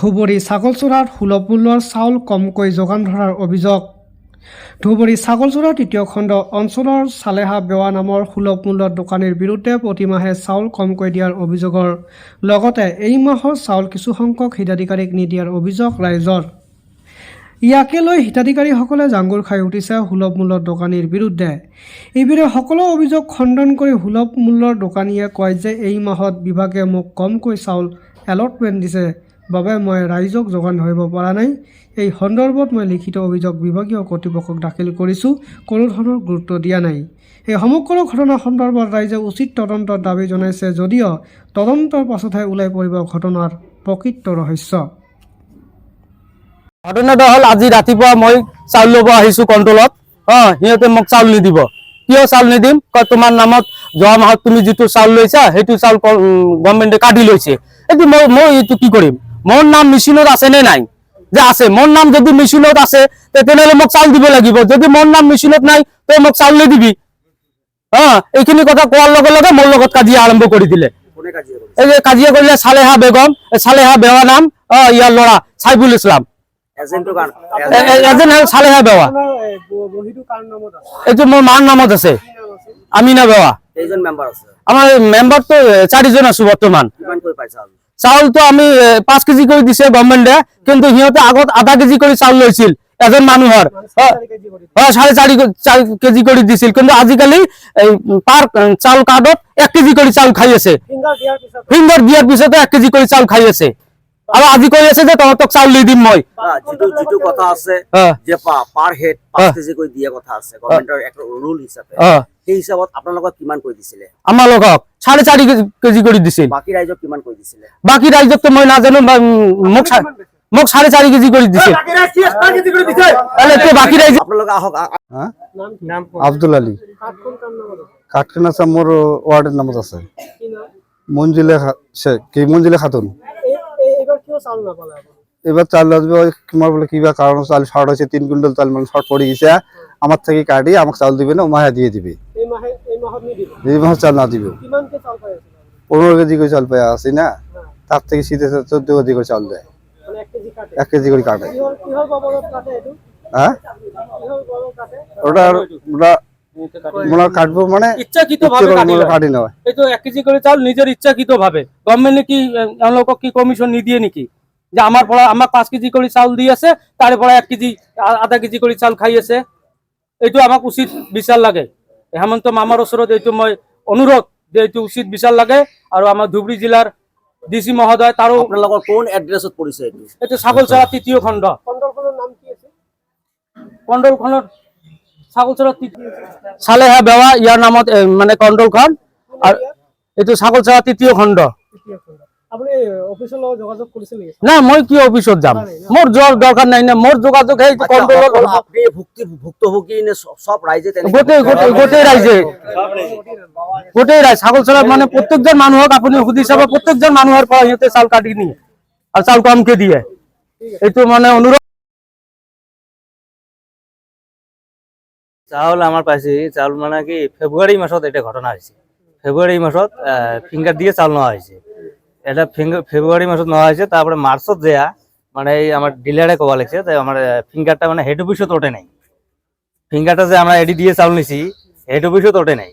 ধুবুৰী ছাগলচোৰাত সুলভ মূল্যৰ চাউল কমকৈ যোগান ধৰাৰ অভিযোগ। ধুবুৰী ছাগলচোৰা তৃতীয় খণ্ড অঞ্চলৰ চালেহা বেৱা নামৰ সুলভ মূল্যৰ দোকানীৰ বিৰুদ্ধে প্ৰতিমাহে চাউল কমকৈ দিয়াৰ অভিযোগৰ লগতে এই মাহৰ চাউল কিছুসংখ্যক হিতাধিকাৰীক নিদিয়াৰ অভিযোগ ৰাইজৰ। ইয়াকে লৈ হিতাধিকাৰীসকলে জাংগুৰ খাই উঠিছে সুলভ মূল্যৰ দোকানীৰ বিৰুদ্ধে। এইবিধে সকলো অভিযোগ খণ্ডন কৰি সুলভ মূল্যৰ দোকানীয়ে কয় যে এই মাহত বিভাগে মোক কমকৈ চাউল এলটমেণ্ট দিছে বাবে মই ৰাইজক যোগান ধৰিব পৰা নাই। এই সন্দৰ্ভত মই লিখিত অভিযোগ বিভাগীয় কৰ্তৃপক্ষক দাখিল কৰিছোঁ, কোনো ধৰণৰ গুৰুত্ব দিয়া নাই। এই সমগ্ৰ ঘটনা সন্দৰ্ভত ৰাইজে উচিত তদন্তৰ দাবী জনাইছে যদিও তদন্তৰ পাছতহে ওলাই পৰিব ঘটনাৰ প্ৰকৃত ৰহস্য। ঘটনাটা হল আজি ৰাতিপুৱা মই চাউল ল'ব আহিছোঁ কণ্ট্ৰলত। সিহঁতে মোক চাউল নিদিব। কিয় চাউল নিদিম? তোমাৰ নামত যোৱা মাহত তুমি যিটো চাউল লৈছা সেইটো চাউল গভৰ্ণমেণ্টে কাটি লৈছে। এইটো মই এইটো কি কৰিম? মোৰ নাম মেচিনত আছে নে নাই? যে আছে, মোৰ নাম যদি মেচিনত আছে তেনেহ'লে মোক চাউল দিব লাগিব। যদি মোৰ নাম মেচিনত নাই তই মোক চাউল নিদিবি। এইখিনি কথা কোৱাৰ লগে লগে মোৰ লগত কাজিয়া আৰম্ভ কৰি দিলে। এই যে কাজিয়া কৰিলে চালেহা বেগম, চালেহা বেৱা নাম, ইয়াৰ ল'ৰা চাইফুল ইছলাম। চালেহা বেৱা এইটো মোৰ মাৰ নামত আছে, আমিনা বেৱা। আমাৰ মেম্বাৰটো 4জন আছো বৰ্তমান। চাউলটো আমি 5 কেজি কৰি দিছে গভৰ্ণমেণ্টে, কিন্তু সিহঁতে আগত আধা কেজি কৰি চাউল লৈছিল এজন মানুহৰ। 4.5 কেজি কৰি দিছিল, কিন্তু আজিকালি পাৰ চাউল কাৰ্ডত 1 কেজি কৰি চাউল খাই আছে। ফিংগাৰ দিয়াৰ পিছতে 1 কেজি কৰি চাউল খাই আছে। আৰু আজি কৈ আছে যে তহঁতক চাউল দি দিম মই। যিটো কথা আছে যে পাৰ হেড 5 কেজি কৰি দিয়া কথা আছে গভৰ্ণমেণ্টৰ একটা ৰুল হিচাপে, সেই হিচাপত আপোনালোকক কিমান কৰি দিছিলে? আমালোকক 4.5 কেজি কৰি দিছিল। বাকি ৰাইজক কিমান কৰি দিছিলে? বাকি ৰাইজকতো মই নাজানো, মোক 4.5 কেজি কৰি দিছিল। বাকি ৰাইজ আপোনালোক আহক। আব্দুল আলী কাঠখানা মোৰ ওয়ার্ডের নামত আছে মঞ্জিলে খাতুন। এবার চাল আসবে তোমার বলে কিবা কারণ চাল শর্ট হয়েছে, 3 কুইন্টাল চাল মানে শর্ট পড়ে গেছে। আমার থেকে কাটি আমাকে চাল দিবে না, মাহে দিয়ে দিবে। এই মাসে চাল না দিব 15 কেজি করে চাল পাই আসি না, তার থেকে শীতে 14 কেজি করে চাল দেয়। 1 কেজি করে কাটে। হ্যাঁ ওটা ওটা কাটবো মানে ইচ্ছাকৃত ভাবে কাটি নয়। এই তো 1 কেজি করে চাউল নিজের ইচ্ছাকৃত ভাবে গভর্নমেন্টে কি আমালোকক কি কমিশন নিদিয়ে নাকি? যে আমার 5 কেজি করে চাউল দি আছে, তারপরে 1 কেজি আধা কেজি করে চাউল খাই আছে। এইটো আমাক উচিত বিচার লাগে। হেমন্ত মামাৰ ওচৰত এইটো মই অনুৰোধ যে এইটো উচিত বিচার লাগে। আৰু আমাৰ ধুবুৰী জিলাৰ ডিসি মহোদয় তাৰো আপোনালোকৰ কোন এড্ৰেছত পৰিছে এইটো? এইটো ছাগলচৰা 3য় খণ্ড। কণ্ডলখনৰ নাম কি আছে? কণ্ডলখনৰ ছাগলচৰা চালেহা বেৱা ইয়াৰ নামত মানে কণ্ডলখন। আৰু এইটো ছাগলচৰা 3য় খণ্ড। আপুনি অফিচৰ লগত যোগাযোগ কৰিছিল নেকি? না, মই কি অফিসত যাম? মোর যোৱাৰ দরকার নাই না। মোর যোগাযোগ এই কন্ট্রোলত। আপনি ভুক্তভোগী নে সব রাইজে? গোটেই রাইজে, গোটেই রাইজ ছাগলচৰা মানে প্রত্যেকজন মানুহক আপুনি সুধি চাব, প্রত্যেকজন মানুহৰ পৰা সিহঁতে চাউল কাটি নিয়ে আৰু চাউল কমকে দিয়ে। এইটো মানে অনুৰোধ। চাউল আমার পাইছে, চাউল মানে কি ফেব্রুয়ারি মাসত এটা ঘটনা হয়েছে। ফেব্রুয়ারি মাসত ফিঙ্গার দিয়ে চাউল নেওয়া হয়েছে। এটা ফেব্রুয়ারি মাসত নেওয়া হয়েছে। তারপরে মার্চত যেয়া মানে এই আমার ডিলারে কবা লাগছে যে আমার ফিঙ্গারটা মানে হেড অফিসত ওঠে নাই। ফিঙ্গারটা যে আমরা এডি দিয়ে চাউল নিছি হেড অফিসত ওঠে নাই।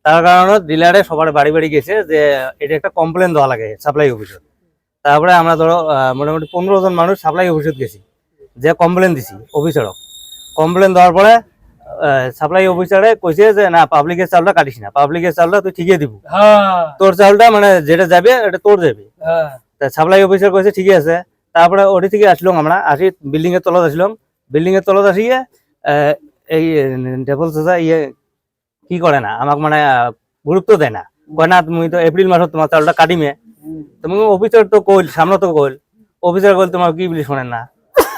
তার কারণে ডিলারে সবার বাড়ি বাড়ি গেছে যে এটা একটা কমপ্লেন দেওয়া লাগে সাপ্লাই অফিসত। তারপরে আমরা ধরো মোটামুটি 15 জন মানুষ সাপ্লাই অফিসত গেছি, যে কমপ্লেন দিছি অফিসারক। কমপ্লেন দেওয়ার পরে সাপ্লাই অফিসারে কইছে যে না, পাবলিকের চাউলটা কাটিস না, পাবলিকের চাউলটা তুই ঠিকই দিব, তোর চাউলটা মানে যেটা যাবে এটা তোর যাবে। সাপ্লাই অফিসার কইছে ঠিক আছে। তারপরে ওটি থেকে আসলাম, আমরা আসি বিল্ডিং এর তলত আসলাম। বিল্ডিং এর তলত আসিয়ে এই ডেভেল চাচা ইয়ে কি করে না, আমাকে মানে গুরুত্ব দেয় না। কয় না তুমি তো এপ্রিল মাসত তোমার চাউলটা কাটিমে। তুমি অফিসার তো কইল, সামনে তো কইল, অফিসার কইল তোমার কি বলি শোনেন না,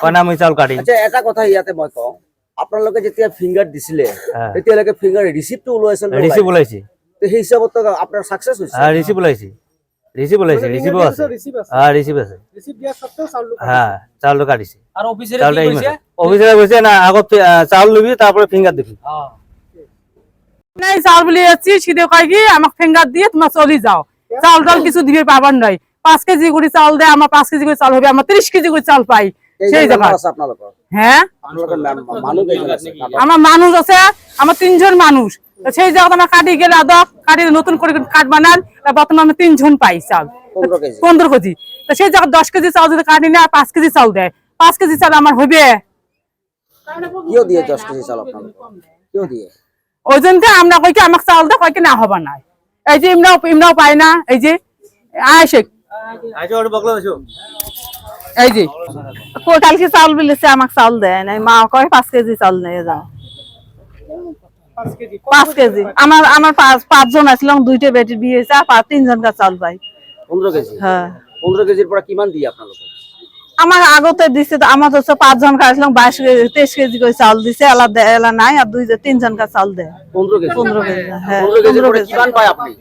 কয় না আমি চাউল কাটি। আচ্ছা, এটা কথা ইয়াতে মই কওঁ, আপোনালোকে যেতিয়া ফিংগার দিছিলে তেতিয়ালৈকে ফিংগার রিসিপ্টটো ওলাইছিল? রিসিপ্ট ওলাইছে। তো সেই হিচাপত তো আপনার সাকসেস হৈছে? হ্যাঁ, রিসিপ্ট ওলাইছে, রিসিপ্ট ওলাইছে, রিসিপ্টও আছে। হ্যাঁ, রিসিপ্ট আছে। রিসিপ্ট দিয়াৰ সত্ত্বেও চাউল হ্যাঁ, চাউলটো কাটিছে। আর অফিসারে চাউলটা কি এই কইছে? অফিসারে কইছে না, আগত চাউল লবি তারপরে ফিঙ্গার দিবি। নাই চাউল বুলি আছি সিধে কয় কি আমাক ফিঙ্গার দিয়ে তোমার চলি যাও, চাউল টাউল কিছু দিবে পাবার নাই। 5 কেজি করে চাউল দেয়, আমার 5 কেজি করে চাউল হবে, আমার 30 কেজি করে চাউল পাই সেই জায়গা। আপোনালোকৰ হ্যাঁ আপোনালোকৰ মানুহ কেইজন আছে? আমার মানুষ আছে, আমার 3 জন মানুষ। তো সেই জায়গা আমার কাটি গেলে কাটি নতুন করে কাঠ বানান, বর্তমানে আমি 3 জন পাই চাল 15 কেজি 15 কেজি। তো সেই জায়গা 10 কেজি চাউল যদি কাটি না 5 কেজি চাউল দেয়, 5 কেজি চাল আমার হবে। কিয় দিয়ে 10 কেজি চাউল আপোনালোকৰ? কিয় দিয়ে? ওই জন্য আমরা কই কি আমাকে চাউল দেয়, কই কি না হবা না। এই যে ইমরাও পাই না, এই যে আয়েশে এই যে পোর্টাল কি চাউল বিলেছে, আমাকে চাউল দেয় নাই, মা কয় 5 কেজি চাউল নিয়ে যাও। 5 কেজি আমার 5 জন আসলাম, 2টা বেটির বিয়ে হয়েছে, আর 3 জনকার চাউল পাই। 15 কেজি? হ্যাঁ 15 কেজির পৰা কিমান দিয়ে আপোনালোকে? আমার আগতে দিছে, আমার হচ্ছে 5 জন আসলাম 22 কেজি 23 কেজি করে চাউল দিছে, এলা নাই, আর 3 জনকার চাউল দেয় 15 কেজি? 15 কেজি। হ্যাঁ 15 কেজির পৰা কিমান পায় আপনি?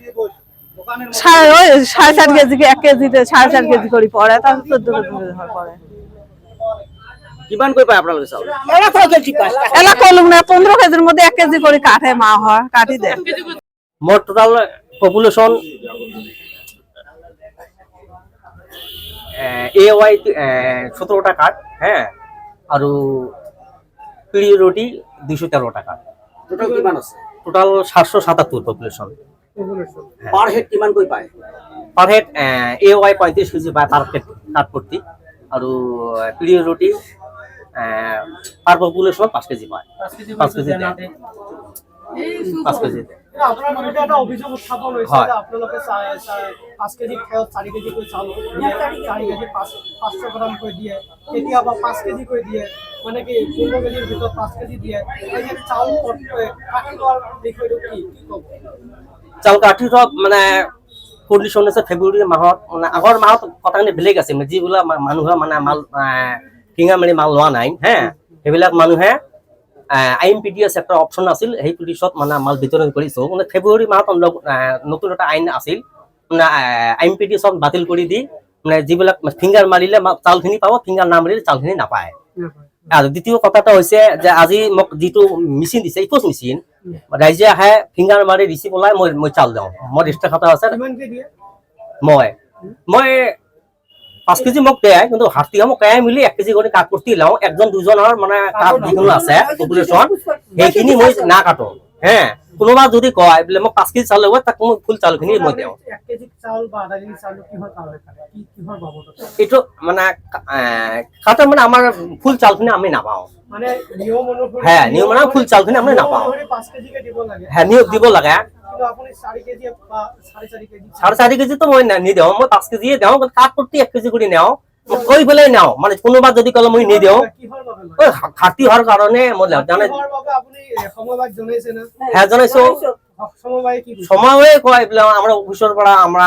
7.5 কেজি 1 কেজিতে 7.5 কেজি করে পড়ে, তাহলে 14 কেজি পড়ে। কিমান কৈ পায় আপোনালোকে চাউল? এলা কলম না 15 কেজির মধ্যে 1 কেজি করে কাটে, মা হয় কাটি দেয়। মোট টোটাল পপুলেশন AOY 17টা কার্ড, হ্যাঁ, আৰু পিৰিয়ডি 213টা কার্ড, টোটাল কিমান আছে? Total 777 population. পার হেড কিমান কৈ পায়? পার হেড AOY 35 কেজি পায় পার হেড কার্ড প্রতি, আৰু পিৰিয়ডি পার পপুলেশন 5 কেজি পায়। 5 কেজি দেয়। 5 কেজি দেয়। আপোনাৰ বিৰুদ্ধে এটা অভিযোগ উত্থাপন হৈছে যে আপোনালোকে 5 কেজি খেৰত 4 কেজি কৈ চাউল দিয়ে, 4 কেজি 500 গ্ৰাম কৈ দিয়ে, কেতিয়াবা 5 কেজি কৈ দিয়ে, মানে কি 15 কেজিৰ ভিতৰত 5 কেজি দিয়ে। এই যে চাউল কাটি লোৱাৰ বিষয়টো কি ক'ব? চাউল কাটি ধৰক মানে কণ্ডিশ্যন আছে ফেব্ৰুৱাৰী মাহত, মানে আগৰ মাহত কথাখিনি বেলেগ আছে, মানে যিবিলাক মানুহে মানে মাল কিঙা মাৰি মাল লোৱা নাই, হে সেইবিলাক মানুহে IMPDS একটা অপশন আছিল, সেই পিছত মানে মাল বিতৰণ কৰিছো। মানে ফেব্ৰুৱাৰী মাহত নতুন এটা আইন আছিল, মানে IMPDS বাতিল কৰি দি মানে যিবিলাক ফিংগাৰ মাৰিলে চাউলখিনি পাব, ফিংগাৰ নামাৰিলে চাউলখিনি নাপায়। আৰু দ্বিতীয় কথাটো হৈছে যে আজি মোক যিটো মেচিন দিছে, ইপোজ মেচিন, ৰাইজে আহে ফিংগাৰ মাৰি ৰিচিভ ওলাই মই চাউল দিওঁ। মোৰ ৰেজিষ্টাৰ খাতা আছে, মই 5 কেজি মোক দিয়ে, কিন্তু হাতী মোক কাই মিলি 1 কেজি কৰি কাট প্ৰতি লওঁ। 1জন 2জনৰ মানে কাট যিকোনো আছে পপুলেশ্যন, সেইখিনি মই না কাটো। হে কোনোবা যদি কয় বোলে মোক 5 কেজি চাউল লাগিব, তাক মই ফুল চাউলখিনি মই দিওঁ। 1 কেজি চাউল বা আধা কেজি চাউল কিহৰ কাৰণে কি কিহৰ বাবদত? এইটো মানে কাটে মানে আমাৰ ফুল চাউলখিনি আমি নাপাওঁ। মানে নিয়ম অনুসৰি হ্যাঁ নিয়ম মানে ফুল চাউলখিনি আমি নাপাওঁ। 5 কেজিকে দিব লাগে, হ্যাঁ নিয়োগ দিব লাগে। কিন্তু আপুনি 4 কেজি বা 4.5 কেজি 4.5 কেজি তো মই নিদিওঁ, মই 5 কেজিয়ে দিওঁ। কাট প্ৰতি 1 কেজি কৰি নিওঁ, মই কৈ পেলাই নিওঁ। মানে কোনোবা যদি ক'লে মই নিদিওঁ, কিহৰ বাবে লয়? ঘাটি হোৱাৰ কাৰণে মই জানে। কিহৰ বাবে আপুনি সমবায় জনাইছে না? হ্যাঁ জানাইছো। সমবায় কি সময়ে কয় বোলে আমাৰ অফিচৰ পৰা আমরা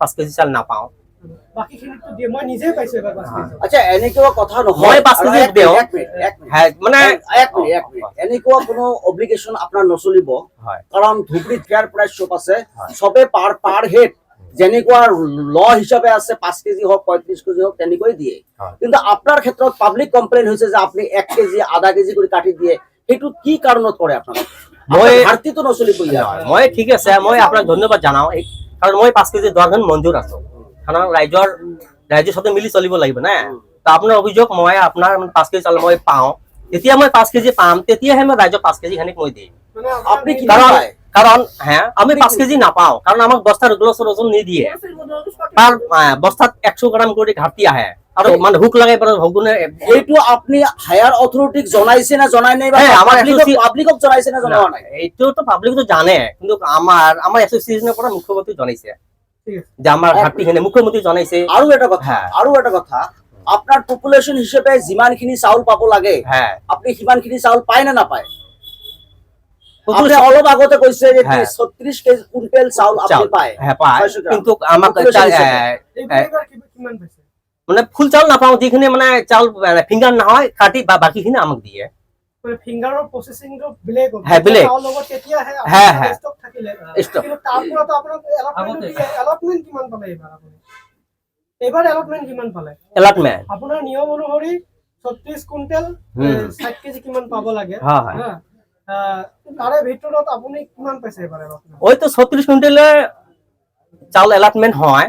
5 কেজি চাউল নাপাওঁ। বাকিখিনিতো দিয়ে, মই নিজে পাইছো এবাৰ 5 কেজি। আচ্ছা এনেকুৱা কথা নহয়, মই 5 কেজি দিওঁ। হ্যাঁ মানে এক মিনিট এনেকুৱা কোনো অব্লিগেশ্যন আপোনাৰ নচলিব, হয়। কাৰণ ধুবুৰীত ফেয়াৰ প্ৰাইচ শ্বপ আছে, চবে পাৰ হেড যেনেকুৱা ল হিচাপে আছে 5 কেজি হওক 35 কেজি হওক তেনেকৈ দিয়ে। কিন্তু আপোনাৰ ক্ষেত্ৰত পাব্লিক কমপ্লেইন হৈছে যে আপুনি 1 কেজি আধা কেজি কৰি কাটি দিয়ে, সেইটো কি কাৰণত কৰে আপোনালোক? মই ঘাটিটো নচলিব ইয়াৰ। মই ঠিক আছে, মই আপোনাক ধন্যবাদ জনাওঁ, কাৰণ মই 5 কেজি দোৱাখন মঞ্জুৰ আছো। কাৰণ ৰাইজৰ সাথে মিলি চলিব লাগিব না। তা আপোনাৰ অভিযোগ মই আপোনাৰ 5 কেজি চাউল মই পাওঁ, তেতিয়া মই 5 কেজি পাম, তেতিয়াহে মই ৰাইজক 5 কেজি খানিক মই দিম। আপনি কি পায়? কাৰণ হ্যাঁ আমি 5 কেজি নাপাওঁ, কাৰণ আমাক বস্তাৰ ৰেগুলাৰ ওজন নিদিয়ে। তাৰ বস্তাত 100 গ্ৰাম কৰি ঘাটি আহে, আৰু মানে হুক লগাই পাৰে হগুনে। এইটো আপনি হায়াৰ অথৰিটিক জনাইছে না জনাই নাই, বা আমাৰ পাব্লিকক জনাইছে না জনোৱা নাই? এইটোতো পাব্লিকটো জানে, কিন্তু আমাৰ এছ'চিয়েশ্যনৰ পৰা মুখ্যমন্ত্ৰী জনাইছে যে আমাৰ ঘাটিখিনি মুখ্যমন্ত্ৰী জনাইছে। আৰু এটা কথা আপনার পপুলেশন হিসেবে যিমানখিনি চাউল পাব লাগে, হ্যাঁ আপনি সিমানখিনি চাউল পায় না নাপায়? আপনি অলপ আগতে কৈছে যে 36 কেজি কুইন্টাল চাউল আপনি পায়। হ্যাঁ পায়, 600 গ্রাম। কিন্তু আমাক এইবাৰ কিমান পাইছে? মানে ফুল চাউল নাপাওঁ, যিখিনি মানে চাউল ফিংগাৰ নহয় কাটি বা বাকীখিনি আমাক দিয়ে। মানে ফিংগাৰৰ প্ৰসেসিংটো বেলেগ হ'ব। হ্যাঁ, বেলেগ। চাউল লগত তেতিয়াহে হ্যাঁ, আপোনাৰ হ্যাঁ। ষ্টক থাকিলে। ষ্টক। কিন্তু তাৰ পৰাতো আপোনাক এলটমেন্ট কিমান পালে এইবাৰ আপুনি? এইবাৰ এলটমেন্ট কিমান পালে? এলটমেন্ট আপোনাৰ নিয়ম অনুসৰি 36 কুইন্টাল 60 কেজি কিমান পাব লাগে। হয়, হয়। হ্যাঁ। তাৰে ভিতৰত আপুনি কিমান পাইছে এবাৰ এলটমেন্ট? ওই তো 36 কুইন্টালে চাউল এলটমেন্ট হয়,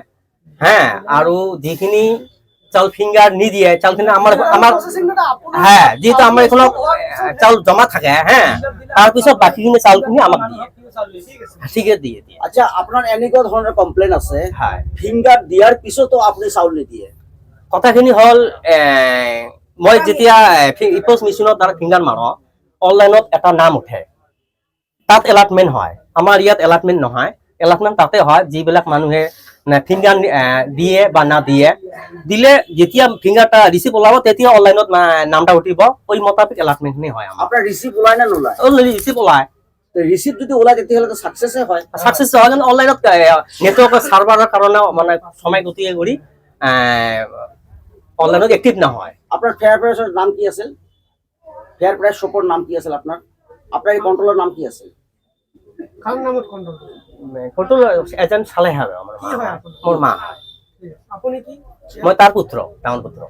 হ্যাঁ আৰু যিখিনি চাউল ফিংগাৰ নিদিয়ে চাউলখিনি আমাৰ হ্যাঁ যিহেতু আমাৰ এখনত চাউল জমা থাকে হ্যাঁ তাৰপিছত বাকীখিনি চাউলখিনি আমাক দিয়ে ঠিকে দিয়ে দিয়ে আচ্ছা আপোনাৰ এনেকুৱা ধৰণৰ কমপ্লেইন আছে হয় ফিংগাৰ দিয়াৰ পিছতো আপুনি চাউল নিদিয়ে কথাখিনি হ'ল মই যেতিয়া ইপোজ মেচিনত তাৰ ফিংগাৰ মাৰো অনলাইনত এটা নাম উঠে তাত এলাটমেন্ট হয় আমাৰ ইয়াত এলাটমেন্ট নহয় এলাটমেন্ট তাতে হয় যিবিলাক মানুহে ফিংগাৰ দিয়ে বা না দিয়ে দিলে যেতিয়া ফিংগাৰটা ৰিচিভ ওলাব তেতিয়া অনলাইনত নামটা উঠিব ওই মোতাবেক এলাটমেন্টখিনি হয় আমাৰ আপোনাৰ ৰিচিভ ওলাই না নোলায় অলৰেডি ৰিচিভ ওলায় ৰিচিভ যদি ওলাই তেতিয়াহ'লে তো সাকসেসে হয় সাকসেস হয় কিন্তু অনলাইনত নেটৱৰ্কৰ সাৰ্ভাৰৰ কাৰণে মানে সময় গতিকে কৰি অনলাইনত এক্টিভ নহয় আপনার ফেয়ার প্রাইসের নাম কি আছিল ফেয়ার প্রাইস শপর নাম কি আছিল আপনার আপনার এই কন্ট্রোলের নাম কি আছিল কাৰ নামত কণ্ট্ৰল ফটো এজন চালে হয় আমাৰ মা মোৰ মা আপুনি কি মই তাৰ পুত্ৰ ডাঙৰ পুত্ৰ